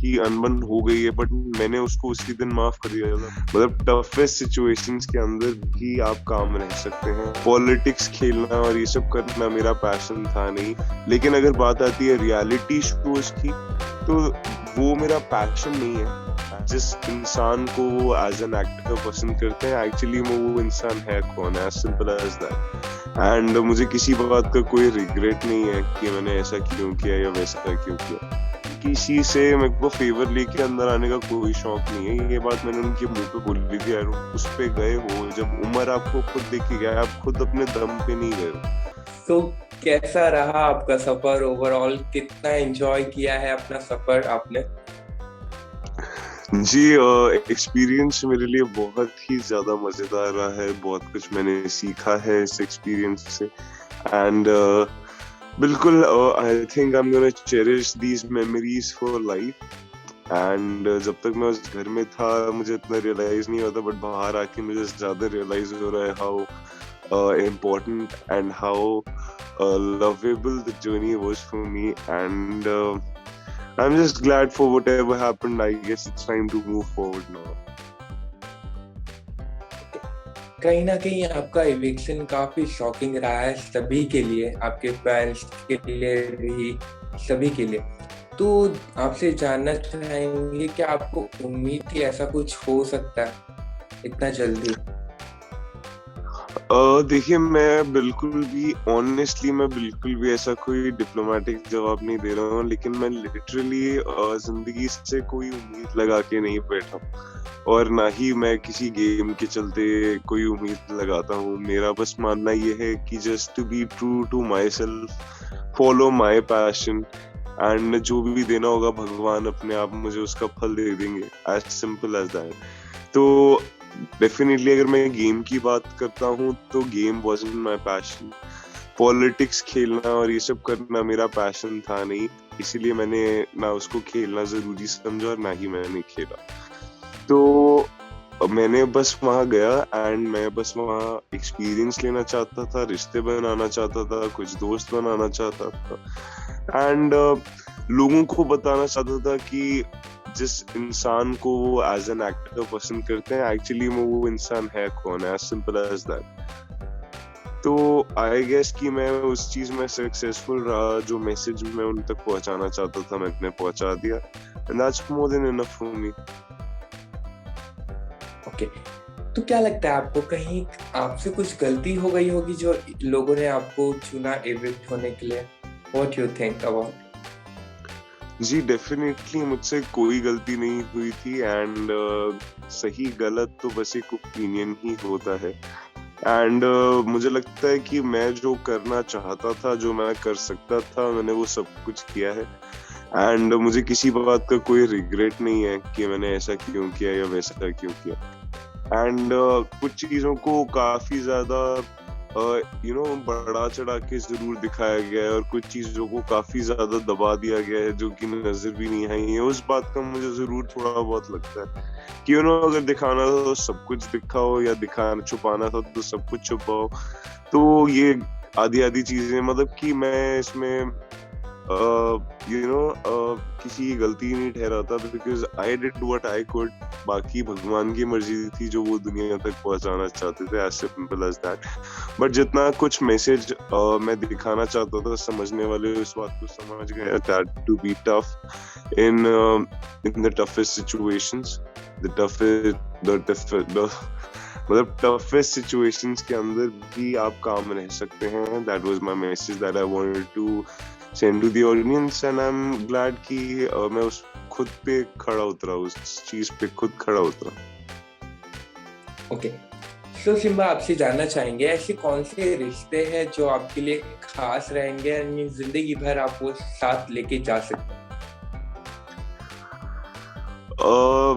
की अनबन हो गई है, बट मैंने उसको उसी दिन माफ कर दिया था। मतलब टफेस्ट सिचुएशंस के अंदर भी आप काम रह सकते हैं। पॉलिटिक्स खेलना और ये सब करना मेरा पैशन था नहीं, लेकिन अगर बात आती है रियलिटी शोज की, तो वो मेरा पैशन नहीं है। जिस इंसान को वो एज एन एक्टर पसंद करते हैं, एक्चुअली वो इंसान है कौन, as simple as that. And मुझे किसी बात का कोई रिग्रेट नहीं है कि मैंने ऐसा क्यों किया या वैसा क्यों किया। किसी से मेरे को फेवर लेके अंदर आने का कोई शौक नहीं है। ये बात मैंने उनके मुंह पे बोली थी यार, उस पे गए हो जब उम्र आपको खुद देखी गया, आप खुद अपने दम पे नहीं गए हो। तो कैसा रहा आपका सफर ओवरऑल? कितना एंजॉय किया है अपना सफर आपने? जी, एक्सपीरियंस मेरे लिए बहुत ही ज्यादा मजेदार रहा है। बहुत कुछ मैंने सीखा है इस एक्सपीरियंस से। एंड बिल्कुल, I think I am gonna cherish these memories for life. And जब तक मैं उस घर में था मुझे इतना रियलाइज नहीं होता, बट बाहर आके मुझे ज्यादा रियलाइज हो रहा है how important and how lovable the journey was for me. And I'm just glad for whatever happened. I guess it's time to move forward now. कहीं ना कहीं आपका इविक्शन काफी शॉकिंग रहा है सभी के लिए, आपके पेरेंट्स के लिए भी, सभी के लिए। तो आपसे जानना चाहेंगे कि आपको उम्मीद थी ऐसा कुछ हो सकता है इतना जल्दी? देखिए, मैं बिल्कुल भी ऐसा कोई डिप्लोमेटिक जवाब नहीं दे रहा हूँ, लेकिन मैं लिटरली जिंदगी से कोई उम्मीद लगा के नहीं बैठा, और ना ही मैं किसी गेम के चलते कोई उम्मीद लगाता हूँ। मेरा बस मानना ये है कि just to be true to my self, follow my passion, and जो भी देना होगा भगवान अपने आप मुझे उसका फल दे देंगे, एज सिंपल एज दैट। तो डेफिनेटली अगर मैं गेम की बात करता हूँ तो game wasn't my passion. Politics खेलना और ये सब करना मेरा पैशन था नहीं, इसीलिए मैंने ना उसको खेलना जरूरी समझा और ना ही मैंने खेला। तो मैंने बस वहां गया एंड मैं बस वहां एक्सपीरियंस लेना चाहता था, रिश्ते बनाना चाहता था, कुछ दोस्त बनाना चाहता था, एंड लोगों को बताना चाहता था कि जिस इंसान को वो एज एन एक्टर पसंद करते हैं, एक्चुअली वो इंसान है कौन, एज सिंपल एज दैट। तो आई गेस कि मैं उस चीज में सक्सेसफुल रहा। जो मैसेज मैं उन तक पहुंचाना चाहता था मैंने पहुंचा दिया, and that's more than enough for me. Okay, तो क्या लगता है आपको कहीं आपसे कुछ गलती हो गई होगी जो लोगों ने आपको चुना एविक्ट होने के लिए? What you think about? जी, डेफिनेटली मुझसे कोई गलती नहीं हुई थी, एंड सही गलत तो बस एक ओपिनियन ही होता है। एंड मुझे लगता है कि मैं जो करना चाहता था, जो मैं कर सकता था, मैंने वो सब कुछ किया है। एंड मुझे किसी बात का कोई रिग्रेट नहीं है कि मैंने ऐसा क्यों किया या वैसा क्यों किया। एंड कुछ चीजों को काफी ज्यादा बड़ा चढ़ा के जरूर दिखाया गया है, और कुछ चीजों को काफी ज्यादा दबा दिया गया है जो कि नजर भी नहीं आई है। उस बात का मुझे जरूर थोड़ा बहुत लगता है कि अगर दिखाना था तो सब कुछ दिखाओ, या दिखाना छुपाना था तो सब कुछ छुपाओ। तो ये आधी आधी चीजें, मतलब कि मैं इसमें किसी की गलती नहीं ठहराता, because I did what I could. बाकी भगवान की मर्जी थी जो वो दुनिया तक पहुंचाना चाहते थे, as simple as that. But जितना कुछ मैसेज मैं दिखाना चाहता था, समझने वाले उस बात को समझ गए, that to be tough in the toughest situations, मतलब टफेस्ट सिचुएशंस के अंदर भी आप काम रह सकते हैं। That was my message that I wanted to send to the audience, and I am glad कि मैं उस खुद पे खड़ा उतरा, उस चीज पे खुद खड़ा उतरा। ओके, तो सिम्बा आपसे जानना चाहेंगे ऐसे कौन से रिश्ते हैं जो आपके लिए खास रहेंगे और जिंदगी भर आप वो साथ लेके जा सकते हैं?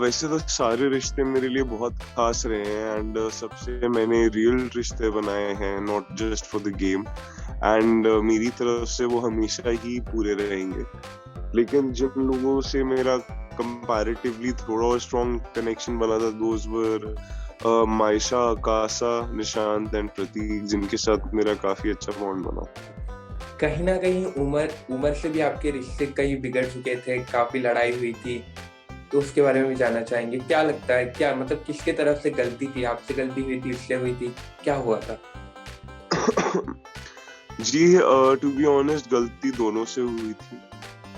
वैसे तो सारे रिश्ते मेरे लिए बहुत खास रहे हैं, एंड सबसे मैंने रियल रिश्ते बनाए हैं, not just for the game, and मेरी तरफ से वो हमेशा ही पूरे रहेंगे। लेकिन जिन लोगों से मेरा कंपैरेटिवली थोड़ा और स्ट्रॉन्ग कनेक्शन बना था, those were Maysha, आकाशा, Nishant and प्रतीक, जिनके साथ मेरा काफी अच्छा बॉन्ड बना। कहीं न कहीं उम्र उम्र से भी आपके रिश्ते कई बिगड़ चुके थे, काफ़ी लड़ाई हुई थी, तो उसके बारे में भी जानना चाहेंगे। क्या लगता है, क्या मतलब किसके तरफ से गलती थी? आपसे गलती हुई थी, उससे हुई थी? क्या हुआ था? जी, टू बी ऑनेस्ट गलती दोनों से हुई थी,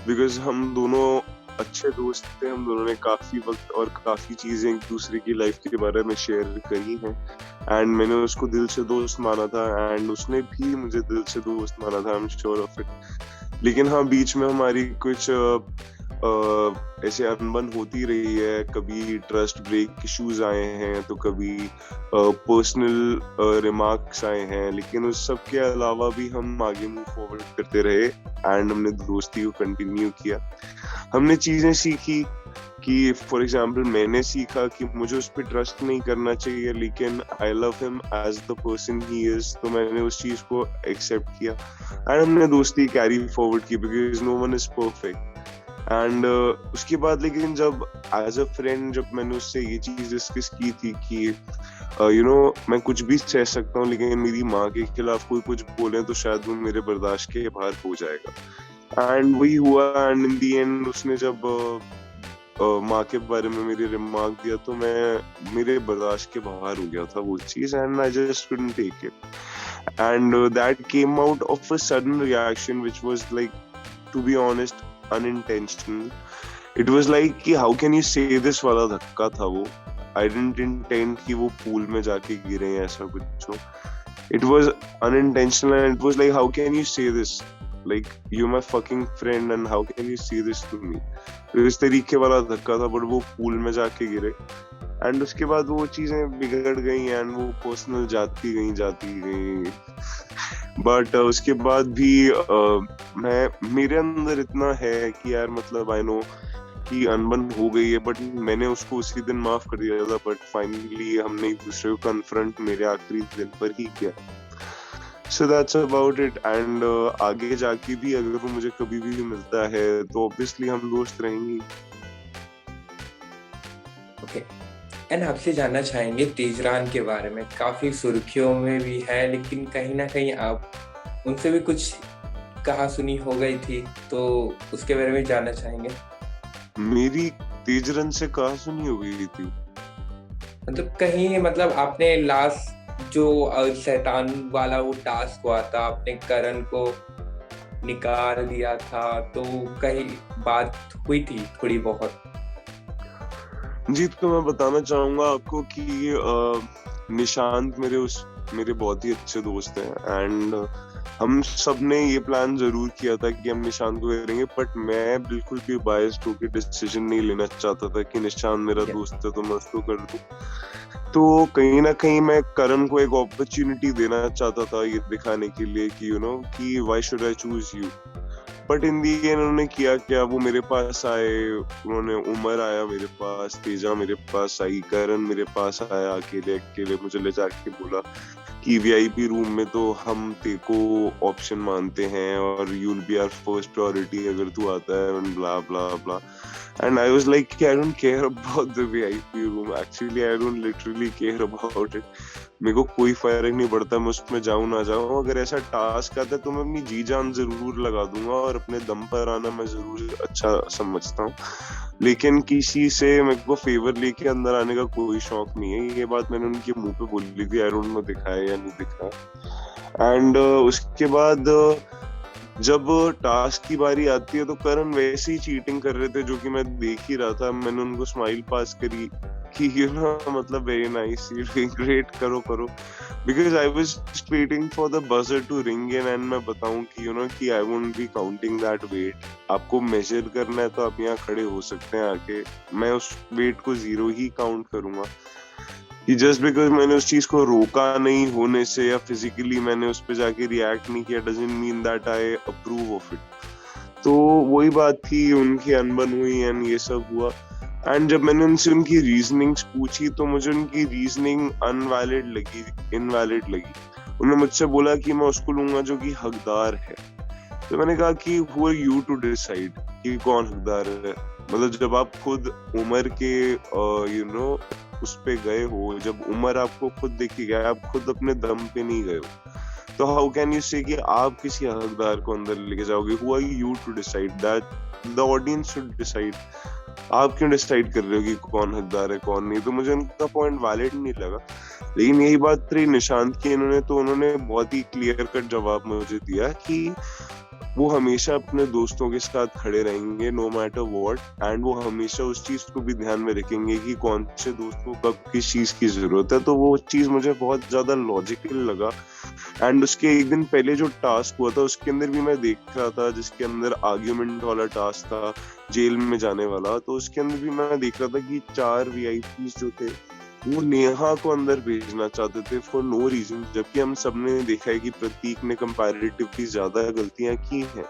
बिकॉज़ हम दोनों अच्छे दोस्त थे, हम दोनों ने काफ़ी वक़्त और काफ़ी चीज़ें एक-दूसरे की लाइफ़ के बारे में शेयर करी हैं एंड मैंने उसको दिल से दोस्त माना था एंड उसने भी मुझे दिल से दोस्त माना था, I am sure of it. लेकिन हाँ, बीच में हमारी कुछ ऐसे अनबन होती रही है, कभी ट्रस्ट ब्रेक इश्यूज़ आए हैं, तो कभी पर्सनल रिमार्क्स आए हैं, लेकिन उस सब के अलावा भी हम आगे मूव फॉरवर्ड करते रहे एंड हमने दोस्ती को कंटिन्यू किया। हमने चीज़ें सीखी कि फॉर एग्जांपल मैंने सीखा कि मुझे उस पे ट्रस्ट नहीं करना चाहिए, लेकिन I love him as the person he is, तो मैंने उस चीज़ को एक्सेप्ट किया एंड हमने दोस्ती कैरी फॉरवर्ड की because no one is perfect. And उसके बाद लेकिन जब एज अ फ्रेंड जब मैंने उससे ये चीज डिस्कस की थी कि मैं कुछ भी सह सकता हूँ, लेकिन मेरी माँ के खिलाफ कोई कुछ बोले तो शायद वो मेरे बर्दाश्त के बाहर हो जाएगा एंड वही हुआ एंड इन दी एंड उसने जब माँ के बारे में मेरी रिमार्क दिया तो मैं मेरे बर्दाश्त के बाहर हो गया था वो चीज and I just couldn't take it and that came out of a sudden reaction which was like, to be honest, unintentional. It was like कि how can you say this वाला धक्का था वो। I didn't intend कि वो pool में जाके गिरे हैं ऐसा कुछ हो। It was unintentional and it was like how can you say this? Like you're my fucking friend and how can you say this to me? तो इस तरीके वाला धक्का था, बट वो पूल में जाके गिरे एंड उसके बाद वो चीजें बिगड़ गई एंड वो पर्सनल जाती गई बट उसके बाद भी मैं मेरे अंदर इतना है कि यार मतलब आई नो कि अनबन हो गई है, बट मैंने उसको उसी दिन माफ कर दिया था, बट फाइनली हमने एक दूसरे को कन्फ्रंट मेरे आखिरी दिन पर ही किया। So that's about it and आगे जाके भी अगर वो मुझे कभी भी मिलता है तो ऑब्वियसली हम दोस्त रहेंगे। ओके। एंड आपसे जानना चाहेंगे तेजरान के बारे में, काफ़ी सुर्खियों में भी है, लेकिन कहीं ना कहीं आप उनसे भी कुछ कहा सुनी हो गई थी, तो उसके बारे में जानना चाहेंगे। मेरी तेजरन से कहा सुनी हो गई थी, मतलब कहीं, मतलब आपने लास्ट जो शैतान वाला वो टास्क हुआ था, आपने करण को निकाल दिया था, तो कहीं बात हुई थी थोड़ी बहुत। जी, तो मैं बताना चाहूंगा आपको कि निशांत मेरे बहुत ही अच्छे दोस्त हैं एंड हम सब ने ये प्लान जरूर किया था कि हम निशांत को करेंगे, बट मैं बिल्कुल भी बायस्ड होकर डिसीजन नहीं लेना चाहता था कि निशांत मेरा दोस्त है तो मैं उसको कर दूं। तो कहीं ना कहीं मैं करण को एक अपॉर्चुनिटी देना चाहता था ये दिखाने के लिए कि कि why should I choose you, but in the and उन्होंने किया क्या, वो मेरे पास आए, उन्होंने उमर आया मेरे पास, तेजा मेरे पास आई, करण मेरे पास आया अकेले मुझे ले जाके बोला कि वीआईपी रूम में तो हम तेको ऑप्शन मानते हैं और you'll be our first priority अगर तू आता है and blah blah blah and I was like I don't care about the VIP room, actually I don't literally care about it, मेरे को कोई फर्क नहीं पड़ता मैं उसमें जाऊं ना जाऊं, अगर ऐसा टास्क आता है तो मैं अपनी जी जान जरूर लगा दूंगा और अपने दम पर आना मैं जरूर अच्छा समझता हूँ, लेकिन किसी से मेरे को फेवर लेके अंदर आने का कोई शौक नहीं है। ये बात मैंने उनके मुंह पे बोली थी, आई डोंट नो दिखा है या नहीं दिखा। एंड उसके बाद जब टास्क की बारी आती है तो करण वैसे ही चीटिंग कर रहे थे जो कि मैं देख ही रहा था, मैंने उनको स्माइल पास करी कि मतलब very nice, you doing great, करो because I was waiting for the buzzer to ring in and मैं बताऊं कि कि I won't be counting that weight, आपको मेजर करना है तो आप यहाँ खड़े हो सकते हैं आके, मैं उस वेट को 0 ही काउंट करूंगा कि जस्ट बिकॉज मैंने उस चीज को रोका नहीं होने से या फिजिकली मैंने उस पर जाके रिएक्ट नहीं किया doesn't mean that I approve of it. तो वही बात थी, उनकी अनबन हुई एंड ये सब हुआ एंड जब मैंने उनसे उनकी रीजनिंग्स पूछी तो मुझे उनकी रीजनिंग इनवैलिड लगी। उन्होंने मुझसे बोला कि मैं उसको लूंगा जो कि हकदार है, तो मैंने कहा कि who are you to decide कि कौन हकदार है, मतलब जब आप खुद उमर के उस पे गए हो, जब उमर आपको खुद देखी गया, आप खुद अपने दम पे नहीं गए हो, तो हाउ कैन यू से कि आप किसी हकदार को अंदर लेके जाओगे? Who are you to decide that? The audience should decide. आप क्यों डिसाइड कर रहे हो कि कौन हकदार है कौन नहीं? तो मुझे उनका पॉइंट वैलिड नहीं लगा। लेकिन यही बात रही निशांत की, उन्होंने बहुत ही क्लियर कट जवाब मुझे दिया कि वो हमेशा अपने दोस्तों के साथ खड़े रहेंगे नो मैटर व्हाट, एंड वो हमेशा उस चीज को भी ध्यान में रखेंगे कि कौन से दोस्त को कब किस चीज की जरूरत है। तो वो चीज मुझे बहुत ज्यादा लॉजिकल लगा। एंड उसके एक दिन पहले जो टास्क हुआ था उसके अंदर भी मैं देख रहा था, जिसके अंदर आर्ग्यूमेंट वाला टास्क था, जेल में जाने वाला, तो उसके अंदर भी मैं देख रहा था कि 4 वीआईपीज जो थे वो नेहा को अंदर भेजना चाहते थे फॉर नो रीजन, जबकि हम सबने देखा है कि प्रतीक ने कंपैरेटिवली ज्यादा गलतियां की हैं।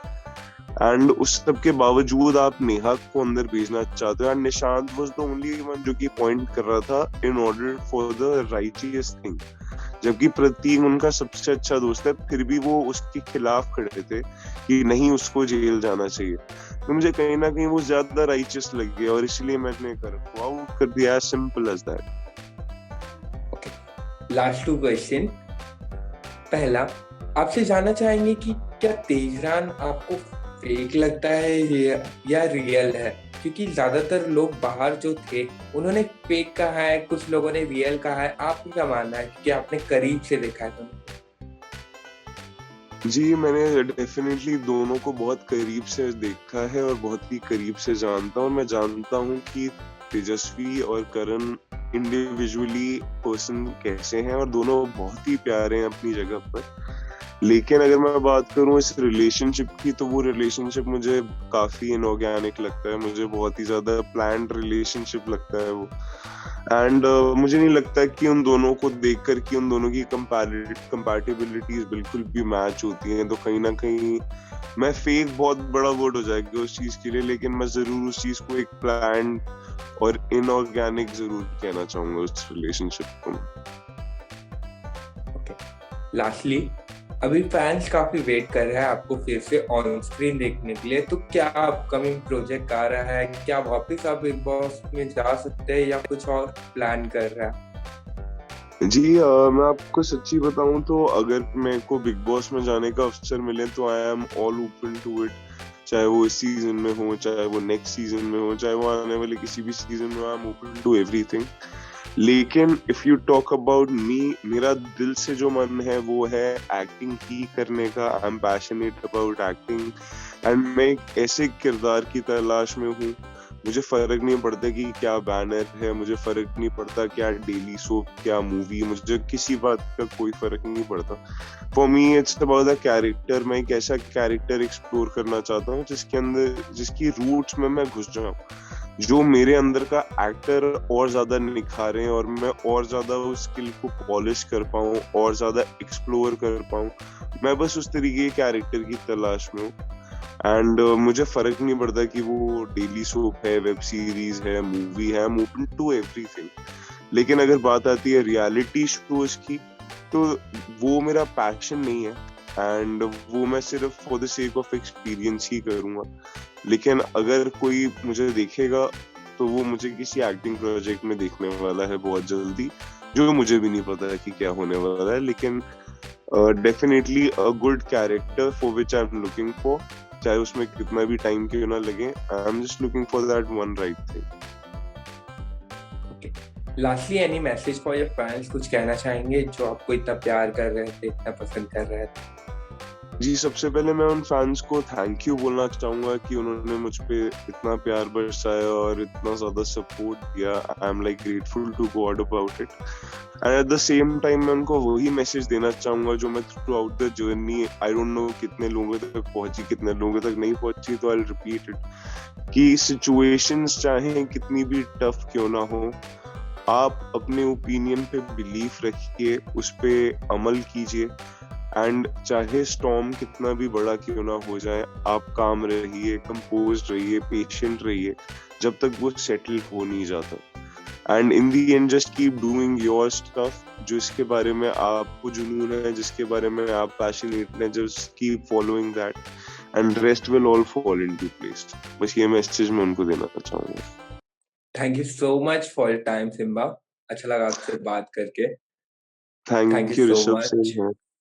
एंड उस सब के बावजूद आप नेहा को अंदर भेजना चाहते हो। And Nishant was the only one जो कि पॉइंट कर रहा था in order for the righteous thing, जबकि प्रतीक उनका सबसे अच्छा दोस्त है, फिर भी वो उसके खिलाफ खड़े थे कि नहीं उसको जेल जाना चाहिए। तो मुझे कहीं ना कहीं वो ज्यादा राइचियस लग गया और इसलिए मैंने आउट कर दिया, as simple as that. Last 2 question. पहला, आपसे जानना चाहेंगे कि क्या तेजरान आपको फेक लगता है या रियल है? क्योंकि ज्यादातर लोग बाहर जो थे उन्होंने फेक कहा है, कुछ लोगों ने रियल कहा है। आपको क्या मानना है कि आपने करीब से देखा है? जी, मैंने डेफिनेटली दोनों को बहुत करीब से देखा है और बहुत ही करीब से जानता हूँ। मैं जानता हूँ कि तेजस्वी और करण इंडिविजुअली पर्सन कैसे हैं और दोनों बहुत ही प्यारे हैं अपनी जगह पर। लेकिन अगर मैं बात करूं इस रिलेशनशिप की, तो वो रिलेशनशिप मुझे काफी इनऑर्गेनिक लगता है, मुझे बहुत ही ज्यादा प्लान्ड रिलेशनशिप लगता है वो। एंड मुझे नहीं लगता कि उन दोनों को देखकर कि उन दोनों की कंपैटिबिलिटीज बिल्कुल भी मैच होती हैं। तो कहीं ना कहीं मैं फेक बहुत बड़ा वर्ड हो जाएगा उस चीज के लिए, लेकिन मैं जरूर उस चीज को एक प्लान और इनऑर्गेनिक जरूर कहना चाहूंगा उस रिलेशनशिप को। लास्टली, अभी फैंस काफी वेट कर रहे हैं आपको फिर से ऑन स्क्रीन देखने के लिए, तो क्या अपकमिंग प्रोजेक्ट आ रहा है? क्या वापस आप बिग बॉस में जा सकते हैं या कुछ और प्लान कर रहा है? जी, मैं आपको सच्ची बताऊं तो अगर मेरे को बिग बॉस में जाने का अवसर मिले तो I am all open to it. चाहे वो इस सीजन में हो, चाहे वो नेक्स्ट सीजन में हो, चाहे वो आने वाले किसी भी सीजन में, I am open to everything. लेकिन if you talk about me, मेरा दिल से जो मन है वो है एक्टिंग ही करने का। I am passionate about acting and मैं एक ऐसे किरदार की तलाश में हूँ। मुझे फर्क नहीं पड़ता कि क्या बैनर है, मुझे फर्क नहीं पड़ता क्या डेली सोप, क्या मूवी, मुझे किसी बात का कोई फर्क नहीं पड़ता। For me it's about the character. मैं एक ऐसा कैरेक्टर एक्सप्लोर करना चाहता हूँ जिसके अंदर, जिसकी रूट्स में मैं घुस जाऊँ, जो मेरे अंदर का एक्टर और ज्यादा निखारे और मैं और ज्यादा उस स्किल को पॉलिश कर पाऊँ और ज्यादा एक्सप्लोर कर पाऊँ। मैं बस उस तरीके के कैरेक्टर की तलाश में हूँ। एंड मुझे फर्क नहीं पड़ता कि वो डेली सोप है, वेब सीरीज है, मूवी है, I am open to everything. लेकिन अगर बात आती है रियलिटी शोज की, तो वो मेरा पैशन नहीं है एंड वो मैं सिर्फ for the sake of experience ही करूंगा। लेकिन अगर कोई मुझे देखेगा तो वो मुझे किसी एक्टिंग प्रोजेक्ट में देखने वाला है बहुत जल्दी, जो मुझे भी नहीं पता है कि क्या होने वाला है। लेकिन definitely a good character for which I am looking for, चाहे उसमें कितना भी टाइम क्यों ना लगे, I am just looking for that one right thing. Lastly, any message for your fans? कुछ कहना चाहेंगे जो आपको इतना प्यार कर रहे थे, इतना पसंद कर रहे थे? जी, सबसे पहले मैं उन फैंस को थैंक यू बोलना चाहूंगा कि उन्होंने मुझ पे इतना प्यार बरसाया और इतना ज्यादा सपोर्ट दिया। I am like grateful to God about it. And at the same time मैं उनको वही मैसेज देना चाहूंगा जो मैं throughout the journey, I don't know कितने लोगों तक पहुंची, कितने लोगों तक नहीं पहुंची, तो आई विल रिपीट इट कि सिचुएशंस चाहे कितनी भी टफ क्यों ना हो, आप अपने ओपिनियन पे बिलीफ रखिए, उस पे अमल कीजिए। एंड चाहे स्टॉर्म कितना भी बड़ा क्यों ना हो जाए, आप काम रहिए, कंपोज्ड रहिए, पेशेंट रहिए, जब तक वो सेटल हो नहीं जाता। And in the and just keep doing your stuff, जो इसके बारे में आपको जुनून है, जिसके बारे में आप पैशनेट हैं, just keep following that and rest will all fall into place. बस ये मैसेज मैं उनको देना चाहूंगा। Thank you so much for your time Simba. अच्छा लगा आपसे बात करके। Thank thank you you so Rishabh much. Singh.